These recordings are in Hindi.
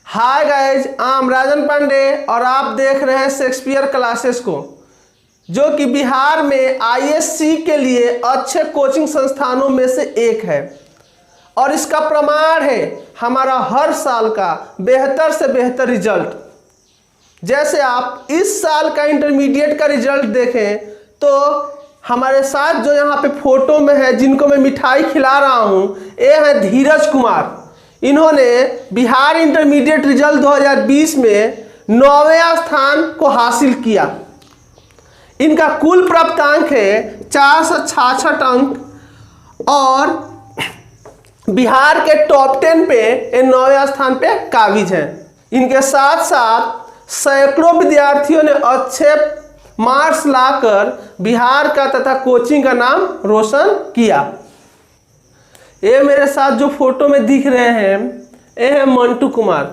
हाय गाइज, आई एम राजन पांडे और आप देख रहे हैं शेक्सपियर क्लासेस को, जो कि बिहार में आईएससी के लिए अच्छे कोचिंग संस्थानों में से एक है। और इसका प्रमाण है हमारा हर साल का बेहतर से बेहतर रिजल्ट। जैसे आप इस साल का इंटरमीडिएट का रिजल्ट देखें तो हमारे साथ जो यहाँ पे फोटो में है, जिनको मैं मिठाई खिला रहा हूँ, ये है धीरज कुमार। इन्होंने बिहार इंटरमीडिएट रिजल्ट 2020 में 9वें स्थान को हासिल किया। इनका कुल प्राप्तांक है 466 अंक और बिहार के टॉप 10 पे ये 9वें स्थान पे काबिज हैं। इनके साथ साथ सैकड़ों विद्यार्थियों ने अच्छे मार्क्स लाकर बिहार का तथा कोचिंग का नाम रोशन किया। ये मेरे साथ जो फोटो में दिख रहे हैं, ये है मंटू कुमार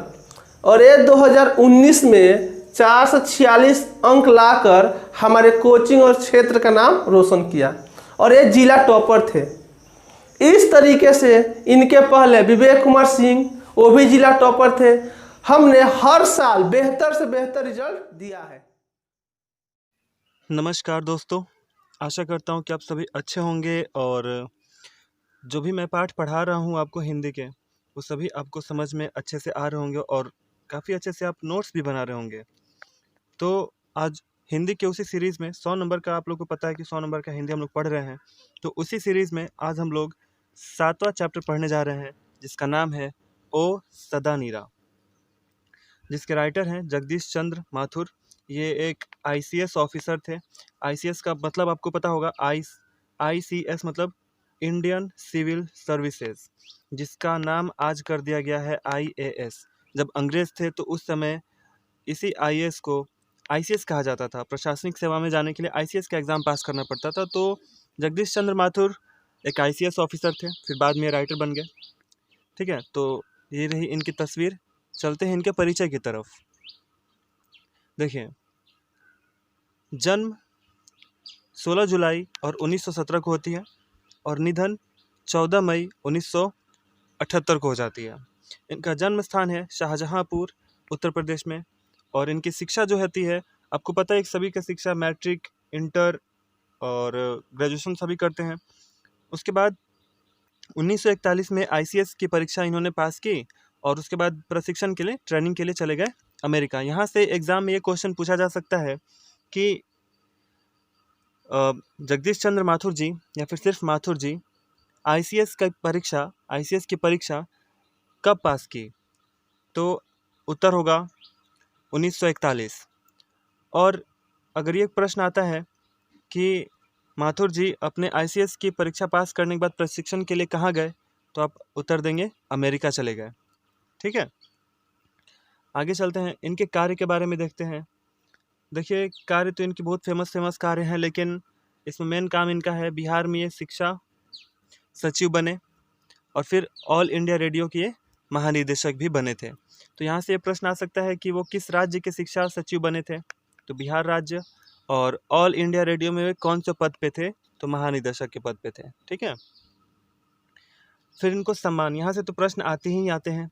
और ये 2019 में 446 अंक लाकर हमारे कोचिंग और क्षेत्र का नाम रोशन किया और ये जिला टॉपर थे। इस तरीके से इनके पहले विवेक कुमार सिंह, वो भी जिला टॉपर थे। हमने हर साल बेहतर से बेहतर रिजल्ट दिया है। नमस्कार दोस्तों, आशा करता हूँ कि आप सभी अच्छे होंगे और जो भी मैं पाठ पढ़ा रहा हूँ आपको हिंदी के, वो सभी आपको समझ में अच्छे से आ रहे होंगे और काफ़ी अच्छे से आप नोट्स भी बना रहे होंगे। तो आज हिंदी के उसी सीरीज़ में 100 नंबर का, आप लोग को पता है कि 100 नंबर का हिंदी हम लोग पढ़ रहे हैं। तो उसी सीरीज़ में आज हम लोग 7वां चैप्टर पढ़ने जा रहे हैं, जिसका नाम है ओ सदा नीरा, जिसके राइटर हैं जगदीश चंद्र माथुर। ये एक आईसीएस ऑफिसर थे। आईसीएस का मतलब आपको पता होगा, आईसीएस मतलब इंडियन सिविल सर्विसेज, जिसका नाम आज कर दिया गया है आईएएस। जब अंग्रेज थे तो उस समय इसी आईएएस को आईसीएस कहा जाता था। प्रशासनिक सेवा में जाने के लिए आईसीएस का एग्ज़ाम पास करना पड़ता था। तो जगदीश चंद्र माथुर एक आईसीएस ऑफिसर थे, फिर बाद में राइटर बन गए। ठीक है, तो ये रही इनकी तस्वीर। चलते हैं इनके परिचय की तरफ। देखिए, जन्म 16 जुलाई और 1917 को होती है और निधन 14 मई 1978 को हो जाती है। इनका जन्म स्थान है शाहजहांपुर, उत्तर प्रदेश में। और इनकी शिक्षा जो होती है, आपको पता है कि सभी का शिक्षा मैट्रिक, इंटर और ग्रेजुएशन सभी करते हैं। उसके बाद 1941 में आईसीएस की परीक्षा इन्होंने पास की और उसके बाद प्रशिक्षण के लिए, ट्रेनिंग के लिए चले गए अमेरिका। यहाँ से एग्ज़ाम में ये क्वेश्चन पूछा जा सकता है कि जगदीश चंद्र माथुर जी या फिर सिर्फ माथुर जी आईसीएस की परीक्षा कब पास की? तो उत्तर होगा 1941। और अगर ये प्रश्न आता है कि माथुर जी अपने आईसीएस की परीक्षा पास करने के बाद प्रशिक्षण के लिए कहाँ गए, तो आप उत्तर देंगे अमेरिका चले गए। ठीक है, आगे चलते हैं, इनके कार्य के बारे में देखते हैं। देखिए, कार्य तो इनकी बहुत फेमस कार्य हैं, लेकिन इसमें मेन काम इनका है बिहार में ये शिक्षा सचिव बने और फिर ऑल इंडिया रेडियो के महानिदेशक भी बने थे। तो यहाँ से ये प्रश्न आ सकता है कि वो किस राज्य के शिक्षा सचिव बने थे, तो बिहार राज्य। और ऑल इंडिया रेडियो में वे कौन से पद पे थे, तो महानिदेशक के पद पे थे। ठीक है, फिर इनको सम्मान, यहाँ से तो प्रश्न आते ही आते हैं।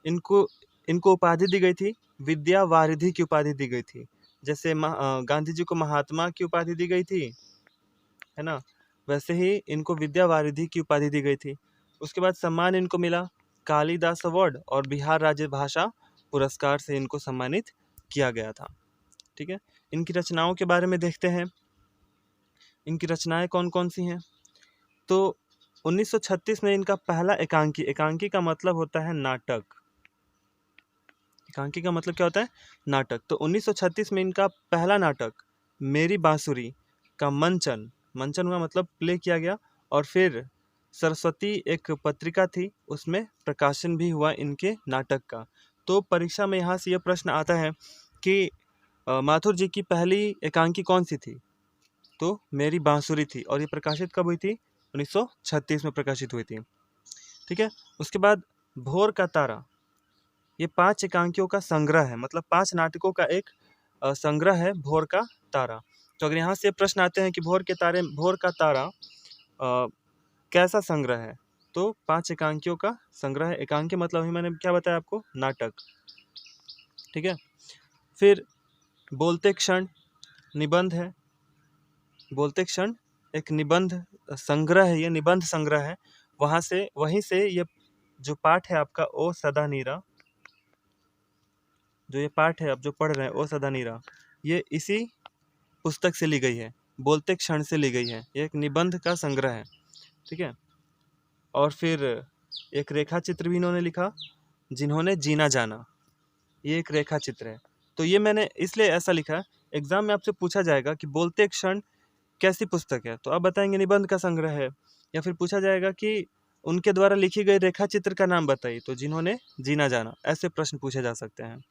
इनको उपाधि दी गई थी, विद्या वारिधि की उपाधि दी गई थी। जैसे गांधी जी को महात्मा की उपाधि दी गई थी, है ना, वैसे ही इनको विद्या वारिधि की उपाधि दी गई थी। उसके बाद सम्मान इनको मिला कालिदास अवार्ड और बिहार राज्य भाषा पुरस्कार से इनको सम्मानित किया गया था। ठीक है, इनकी रचनाओं के बारे में देखते हैं। इनकी रचनाएं कौन कौन सी हैं? तो 1936 में इनका पहला एकांकी का मतलब होता है नाटक। एकांकी का मतलब क्या होता है? नाटक। तो 1936 में इनका पहला नाटक मेरी बांसुरी का मंचन हुआ, मतलब प्ले किया गया। और फिर सरस्वती एक पत्रिका थी, उसमें प्रकाशन भी हुआ इनके नाटक का। तो परीक्षा में यहाँ से यह प्रश्न आता है कि माथुर जी की पहली एकांकी कौन सी थी, तो मेरी बांसुरी थी। और ये प्रकाशित कब हुई थी? 1936 में प्रकाशित हुई थी। ठीक है, उसके बाद भोर का तारा, ये 5 एकांकियों का संग्रह है, मतलब 5 नाटकों का एक संग्रह है भोर का तारा। तो अगर यहाँ से प्रश्न आते हैं कि भोर का तारा कैसा संग्रह है, तो 5 एकांकियों का संग्रह है। एकांकी मतलब अभी मैंने क्या बताया आपको, नाटक, ठीक है। फिर बोलते क्षण निबंध है। बोलते क्षण एक निबंध संग्रह है, ये निबंध संग्रह है। वहीं से ये जो पाठ है आपका ओ सदा नीरा, जो ये पाठ है आप जो पढ़ रहे हैं ओ सदा नीरा, ये इसी पुस्तक से ली गई है, बोलते क्षण से ली गई है। ये एक निबंध का संग्रह है, ठीक है। और फिर एक रेखा चित्र भी इन्होंने लिखा, जिन्होंने जीना जाना, ये एक रेखा चित्र है। तो ये मैंने इसलिए ऐसा लिखा, एग्जाम में आपसे पूछा जाएगा कि बोलते क्षण कैसी पुस्तक है, तो आप बताएंगे निबंध का संग्रह है। या फिर पूछा जाएगा कि उनके द्वारा लिखी गई रेखा चित्र का नाम बताइए, तो जिन्होंने जीना जाना, ऐसे प्रश्न पूछे जा सकते हैं।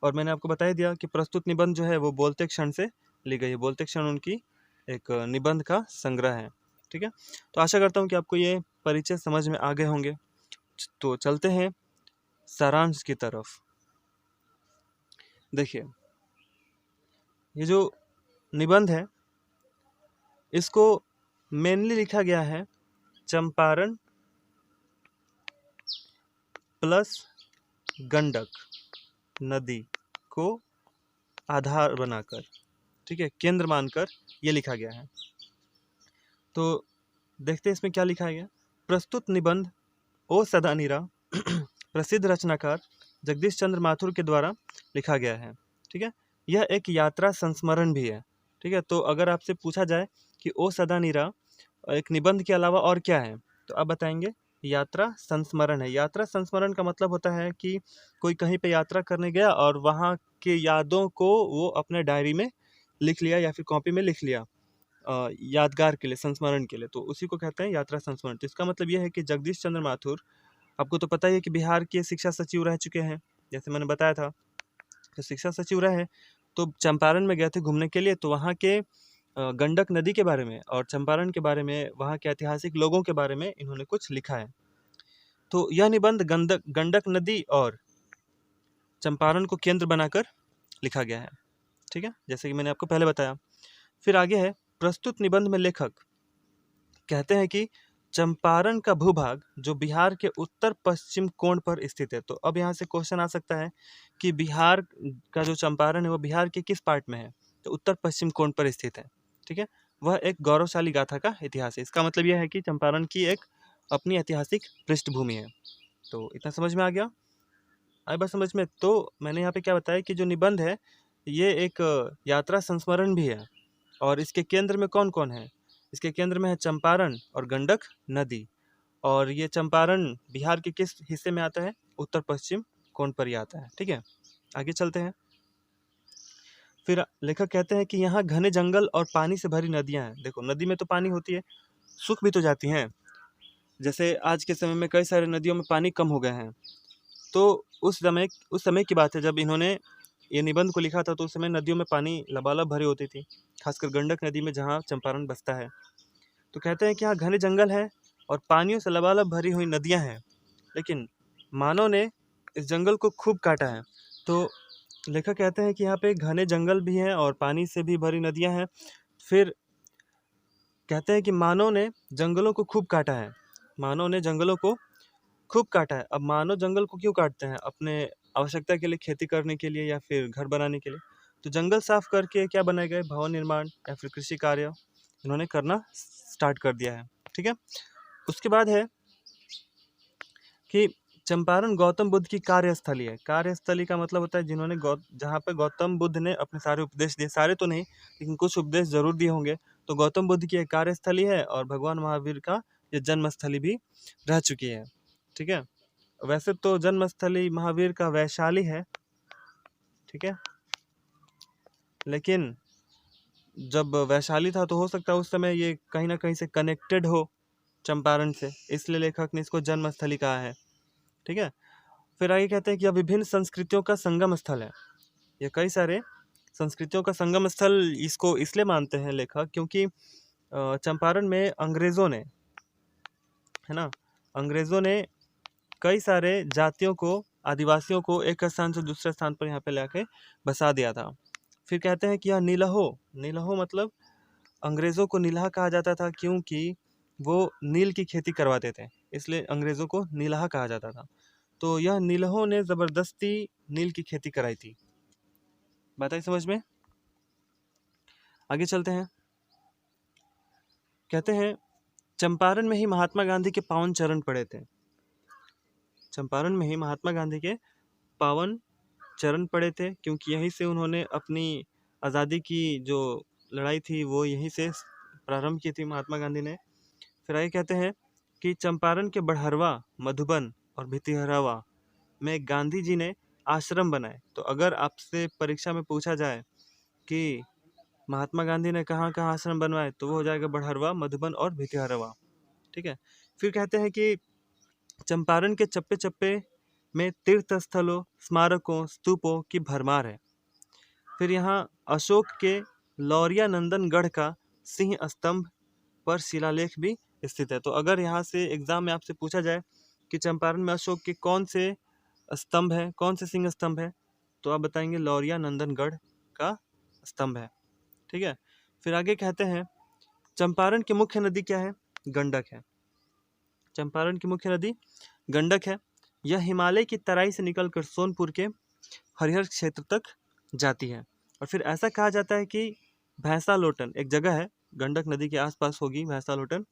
और मैंने आपको बता ही दिया कि प्रस्तुत निबंध जो है वो बोलते क्षण से ली गई है। बोलते क्षण उनकी एक निबंध का संग्रह है, ठीक है। तो आशा करता हूँ कि आपको ये परिचय समझ में आ गए होंगे। तो चलते हैं सारांश की तरफ। देखिए, ये जो निबंध है इसको मेनली लिखा गया है चंपारण प्लस गंडक नदी को आधार बनाकर, ठीक है, केंद्र मानकर ये लिखा गया है। तो देखते हैं इसमें क्या लिखा गया। प्रस्तुत निबंध ओ सदा नीरा प्रसिद्ध रचनाकार जगदीश चंद्र माथुर के द्वारा लिखा गया है, ठीक है। यह एक यात्रा संस्मरण भी है, ठीक है। तो अगर आपसे पूछा जाए कि ओ सदा नीरा एक निबंध के अलावा और क्या है, तो आप बताएंगे यात्रा संस्मरण है। यात्रा संस्मरण का मतलब होता है कि कोई कहीं पे यात्रा करने गया और वहाँ के यादों को वो अपने डायरी में लिख लिया या फिर कॉपी में लिख लिया, यादगार के लिए, संस्मरण के लिए, तो उसी को कहते हैं यात्रा संस्मरण। तो इसका मतलब यह है कि जगदीश चंद्र माथुर, आपको तो पता ही है कि बिहार के शिक्षा सचिव रह चुके हैं, जैसे मैंने बताया था। तो शिक्षा सचिव रहे, तो चंपारण में गए थे घूमने के लिए, तो वहाँ के गंडक नदी के बारे में और चंपारण के बारे में, वहाँ के ऐतिहासिक लोगों के बारे में इन्होंने कुछ लिखा है। तो यह निबंध गंडक नदी और चंपारण को केंद्र बनाकर लिखा गया है, ठीक है, जैसे कि मैंने आपको पहले बताया। फिर आगे है, प्रस्तुत निबंध में लेखक कहते हैं कि चंपारण का भूभाग जो बिहार के उत्तर पश्चिम कोण पर स्थित है। तो अब यहाँ से क्वेश्चन आ सकता है कि बिहार का जो चंपारण है वो बिहार के किस पार्ट में है, तो उत्तर पश्चिम कोण पर स्थित है, ठीक है। वह एक गौरवशाली गाथा का इतिहास है। इसका मतलब यह है कि चंपारण की एक अपनी ऐतिहासिक पृष्ठभूमि है। तो इतना समझ में आ गया, आई बात समझ में। तो मैंने यहाँ पे क्या बताया कि जो निबंध है ये एक यात्रा संस्मरण भी है, और इसके केंद्र में कौन कौन है, इसके केंद्र में है चंपारण और गंडक नदी। और ये चंपारण बिहार के किस हिस्से में आता है, उत्तर पश्चिम कोण पर ही आता है, ठीक है। आगे चलते हैं। फिर लेखक कहते हैं कि यहाँ घने जंगल और पानी से भरी नदियाँ हैं। देखो, नदी में तो पानी होती है, सूख भी तो जाती हैं, जैसे आज के समय में कई सारे नदियों में पानी कम हो गए हैं। तो उस समय की बात है जब इन्होंने ये निबंध को लिखा था, तो उस समय नदियों में पानी लबालब भरी होती थी, खासकर गंडक नदी में जहाँ चंपारण बसता है। तो कहते हैं कि यहाँ घने जंगल है और पानियों से लबालब भरी हुई नदियाँ हैं, लेकिन मानव ने इस जंगल को खूब काटा है। तो लेखक कहते हैं कि यहाँ पे घने जंगल भी हैं और पानी से भी भरी नदियाँ हैं। फिर कहते हैं कि मानव ने जंगलों को खूब काटा है, मानव ने जंगलों को खूब काटा है। अब मानव जंगल को क्यों काटते हैं, अपने आवश्यकता के लिए, खेती करने के लिए या फिर घर बनाने के लिए। तो जंगल साफ करके क्या बनाए गए, भवन निर्माण या फिर कृषि कार्य इन्होंने करना स्टार्ट कर दिया है, ठीक है। उसके बाद है कि चंपारण गौतम बुद्ध की कार्यस्थली है। कार्यस्थली का मतलब होता है जिन्होंने जहाँ पे गौतम बुद्ध ने अपने सारे उपदेश दिए, सारे तो नहीं लेकिन कुछ उपदेश जरूर दिए होंगे। तो गौतम बुद्ध की एक कार्यस्थली है और भगवान महावीर का ये जन्मस्थली भी रह चुकी है, ठीक है। वैसे तो जन्मस्थली महावीर का वैशाली है, ठीक है, लेकिन जब वैशाली था तो हो सकता है उस समय ये कहीं ना कहीं से कनेक्टेड हो चंपारण से, इसलिए लेखक ने इसको जन्मस्थली कहा है, ठीक है। फिर आगे कहते हैं कि यह विभिन्न संस्कृतियों का संगम स्थल है। ये कई सारे संस्कृतियों का संगम स्थल इसको इसलिए मानते हैं लेखक क्योंकि चंपारण में अंग्रेज़ों ने, है ना, अंग्रेज़ों ने कई सारे जातियों को, आदिवासियों को एक स्थान से दूसरे स्थान पर यहाँ पे लाके बसा दिया था। फिर कहते हैं कि यह नीलहो, नीलहो मतलब अंग्रेज़ों को नीलहा कहा जाता था क्योंकि वो नील की खेती करवाते थे, इसलिए अंग्रेज़ों को नीलहा कहा जाता था। तो यह नीलहों ने ज़बरदस्ती नील की खेती कराई थी। बात आई समझ में? आगे चलते हैं। कहते हैं चंपारण में ही महात्मा गांधी के पावन चरण पड़े थे। चंपारण में ही महात्मा गांधी के पावन चरण पड़े थे, क्योंकि यहीं से उन्होंने अपनी आज़ादी की जो लड़ाई थी वो यहीं से प्रारंभ की थी महात्मा गांधी ने। फिर आगे कहते हैं कि चंपारण के बड़हरवा, मधुबन और भितिहरवा में गांधी जी ने आश्रम बनाए। तो अगर आपसे परीक्षा में पूछा जाए कि महात्मा गांधी ने कहाँ कहाँ आश्रम बनवाए, तो वो हो जाएगा बड़हरवा, मधुबन और भितिहरवा। ठीक है। फिर कहते हैं कि चंपारण के चप्पे चप्पे में तीर्थ स्थलों, स्मारकों, स्तूपों की भरमार है। फिर यहाँ अशोक के लौरिया नंदनगढ़ का सिंह स्तंभ पर शिलालेख भी स्थित है। तो अगर यहाँ से एग्जाम में आपसे पूछा जाए कि चंपारण में अशोक के कौन से स्तंभ है, कौन से सिंह स्तंभ है, तो आप बताएंगे लौरिया नंदनगढ़ का स्तंभ है। ठीक है। फिर आगे कहते हैं चंपारण की मुख्य नदी क्या है? गंडक है। चंपारण की मुख्य नदी गंडक है। यह हिमालय की तराई से निकलकर सोनपुर के हरिहर क्षेत्र तक जाती है। और फिर ऐसा कहा जाता है कि भैंसा लोटन एक जगह है, गंडक नदी के आसपास होगी भैंसा लोटन।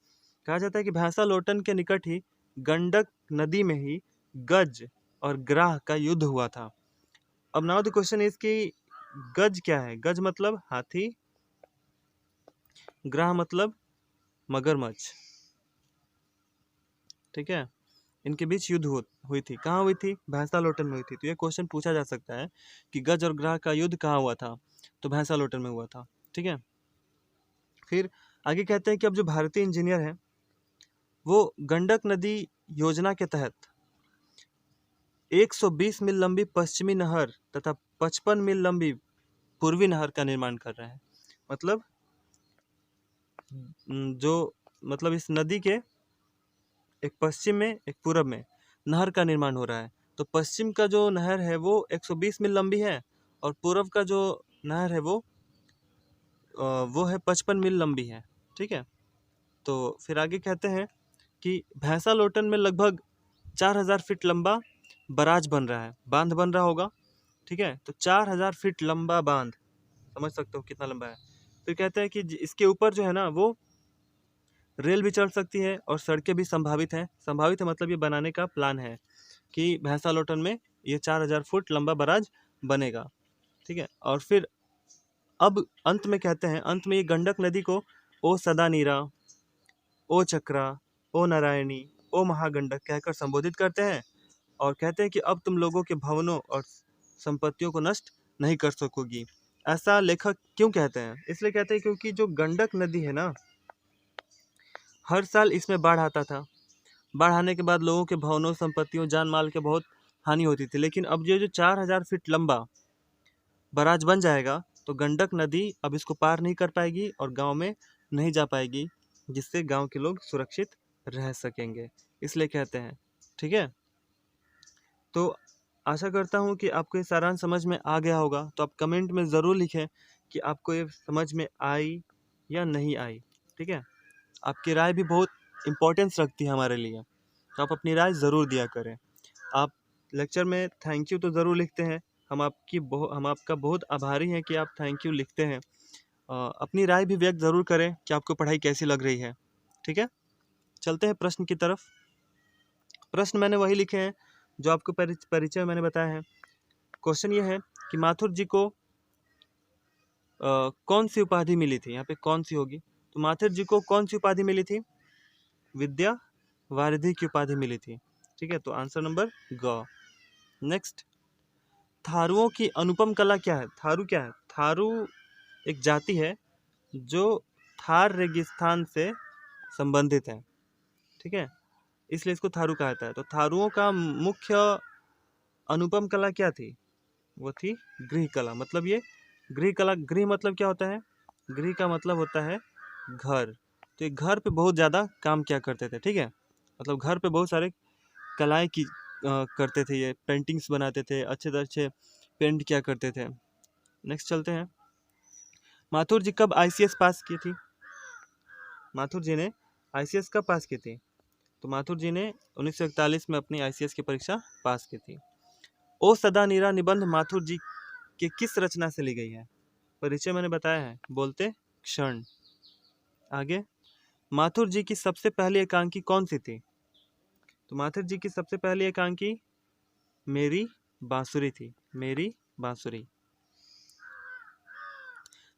कहा जाता है कि भैंसा लोटन के निकट ही गंडक नदी में ही गज और ग्राह का युद्ध हुआ था। अब नाउ द क्वेश्चन इज कि गज क्या है? गज मतलब हाथी, ग्राह मतलब मगरमच्छ। ठीक है। इनके बीच युद्ध हुई थी। कहाँ हुई थी? भैंसा लोटन में हुई थी। तो ये क्वेश्चन पूछा जा सकता है कि गज और ग्राह का युद्ध कहाँ हुआ था, तो भैंसा लोटन में हुआ था। ठीक है। फिर आगे कहते हैं कि अब जो भारतीय इंजीनियर हैं वो गंडक नदी योजना के तहत 120 मील लंबी पश्चिमी नहर तथा 55 मील लंबी पूर्वी नहर का निर्माण कर रहे हैं। मतलब जो मतलब इस नदी के एक पश्चिम में एक पूरब में नहर का निर्माण हो रहा है। तो पश्चिम का जो नहर है वो 120 मील लंबी है और पूरब का जो नहर है वो है 55 मील लंबी है। ठीक है। तो फिर आगे कहते हैं कि भैंसा लोटन में लगभग 4000 फीट लंबा बराज बन रहा है, बांध बन रहा होगा। ठीक है। तो 4000 फीट लंबा बांध, समझ सकते हो कितना लंबा है। फिर कहते हैं कि इसके ऊपर जो है ना वो रेल भी चल सकती है और सड़कें भी संभावित हैं। संभावित है मतलब ये बनाने का प्लान है कि भैंसा लोटन में ये 4000 फुट लंबा बराज बनेगा। ठीक है। और फिर अब अंत में कहते हैं, अंत में ये गंडक नदी को ओ सदा नीरा, ओ चक्रा, ओ नारायणी, ओ महागंडक कहकर संबोधित करते हैं और कहते हैं कि अब तुम लोगों के भवनों और संपत्तियों को नष्ट नहीं कर सकोगी। ऐसा लेखक क्यों कहते हैं? इसलिए कहते हैं क्योंकि जो गंडक नदी है ना, हर साल इसमें बाढ़ आता था। बाढ़ आने के बाद लोगों के भवनों, संपत्तियों, जान माल के बहुत हानि होती थी। लेकिन अब ये जो 4000 फीट लंबा बराज बन जाएगा तो गंडक नदी अब इसको पार नहीं कर पाएगी और गांव में नहीं जा पाएगी, जिससे गांव के लोग सुरक्षित रह सकेंगे। इसलिए कहते हैं। ठीक है। तो आशा करता हूँ कि आपको ये सारांश समझ में आ गया होगा। तो आप कमेंट में ज़रूर लिखें कि आपको ये समझ में आई या नहीं आई। ठीक है। आपकी राय भी बहुत इम्पोर्टेंस रखती है हमारे लिए, तो आप अपनी राय ज़रूर दिया करें। आप लेक्चर में थैंक यू तो ज़रूर लिखते हैं, हम आपका बहुत आभारी हैं कि आप थैंक यू लिखते हैं। अपनी राय भी व्यक्त ज़रूर करें कि आपको पढ़ाई कैसी लग रही है। ठीक है। चलते हैं प्रश्न की तरफ। प्रश्न मैंने वही लिखे हैं जो आपको परिचय में मैंने बताया है। क्वेश्चन ये है कि माथुर जी को कौन सी उपाधि मिली थी? यहाँ पे कौन सी होगी? तो माथुर जी को कौन सी उपाधि मिली थी? विद्या वारिधि की उपाधि मिली थी। ठीक है। तो आंसर नंबर ग। नेक्स्ट, थारुओं की अनुपम कला क्या है? थारू क्या है? थारू एक जाति है जो थार रेगिस्तान से संबंधित है। ठीक है। इसलिए इसको थारू कहा जाता है। तो थारुओं का मुख्य अनुपम कला क्या थी? वो थी गृह कला। मतलब ये गृह कला, गृह मतलब क्या होता है? गृह का मतलब होता है घर। तो ये घर पे बहुत ज़्यादा काम किया करते थे। ठीक है। मतलब घर पे बहुत सारे कलाएं करते थे, ये पेंटिंग्स बनाते थे, अच्छे से अच्छे पेंट किया करते थे। नेक्स्ट चलते हैं। माथुर जी कब ICS पास की थी? माथुर जी ने आईसीएस कब पास की थी? तो माथुर जी ने 1941 में अपनी आईसीएस की परीक्षा पास की थी। ओ सदा नीरा निबंध माथुर जी के किस रचना से ली गई है? परिचय मैंने बताया है, बोलते क्षण। आगे, माथुर जी की सबसे पहली एकांकी कौन सी थी? तो माथुर जी की सबसे पहली एकांकी मेरी बांसुरी थी, मेरी बांसुरी।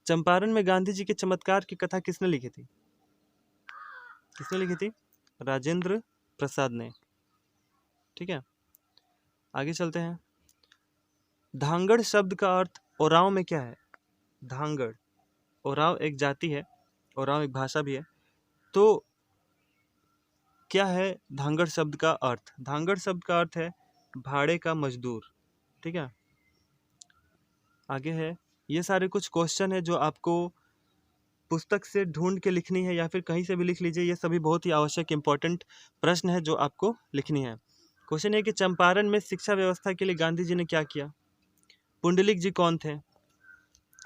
चंपारण में गांधी जी के चमत्कार की कथा किसने लिखी थी? किसने लिखी थी? राजेंद्र प्रसाद ने। ठीक है, आगे चलते हैं। धांगड़ शब्द का अर्थ ओराव में क्या है? धांगड़, ओराव एक जाति है, ओराव एक भाषा भी है। तो क्या है धांगड़ शब्द का अर्थ? धांगड़ शब्द का अर्थ है भाड़े का मजदूर। ठीक है, आगे है, ये सारे कुछ क्वेश्चन है जो आपको पुस्तक से ढूंढ के लिखनी है या फिर कहीं से भी लिख लीजिए। ये सभी बहुत ही आवश्यक इंपॉर्टेंट प्रश्न है जो आपको लिखनी है। क्वेश्चन है कि चंपारण में शिक्षा व्यवस्था के लिए गांधी जी ने क्या किया? पुंडलिक जी कौन थे?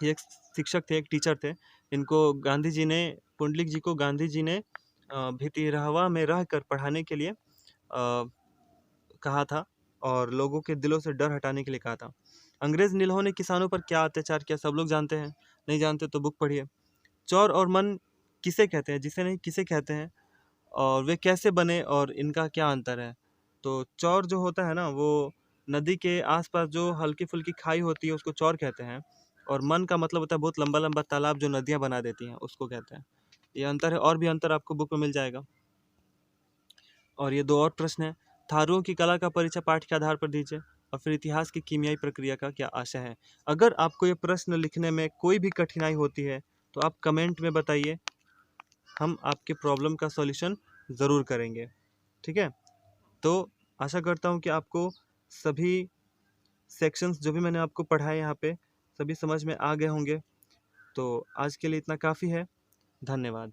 ये एक शिक्षक थे, एक टीचर थे। इनको गांधी जी ने, पुंडलिक जी को गांधी जी ने भितिरहवा में रहकर पढ़ाने के लिए कहा था और लोगों के दिलों से डर हटाने के लिए कहा था। अंग्रेज नीलों ने किसानों पर क्या अत्याचार किया? सब लोग जानते हैं, नहीं जानते तो बुक पढ़िए। चौर और मन किसे कहते हैं? जिसे नहीं किसे कहते हैं? और वे कैसे बने और इनका क्या अंतर है? तो चौर जो होता है ना, वो नदी के आसपास जो हल्की फुल्की खाई होती है उसको चौर कहते हैं। और मन का मतलब होता है बहुत लंबा लंबा तालाब जो नदियाँ बना देती हैं, उसको कहते हैं। ये अंतर है, और भी अंतर आपको बुक में मिल जाएगा। और ये दो और प्रश्न है। थारुओं की कला का परिचय पाठ के आधार पर दीजिए, और फिर इतिहास की कीमियाई प्रक्रिया का क्या आशय है? अगर आपको ये प्रश्न लिखने में कोई भी कठिनाई होती है तो आप कमेंट में बताइए, हम आपके प्रॉब्लम का सॉल्यूशन ज़रूर करेंगे। ठीक है, तो आशा करता हूँ कि आपको सभी सेक्शंस जो भी मैंने आपको पढ़ाए यहाँ पे सभी समझ में आ गए होंगे। तो आज के लिए इतना काफ़ी है। धन्यवाद।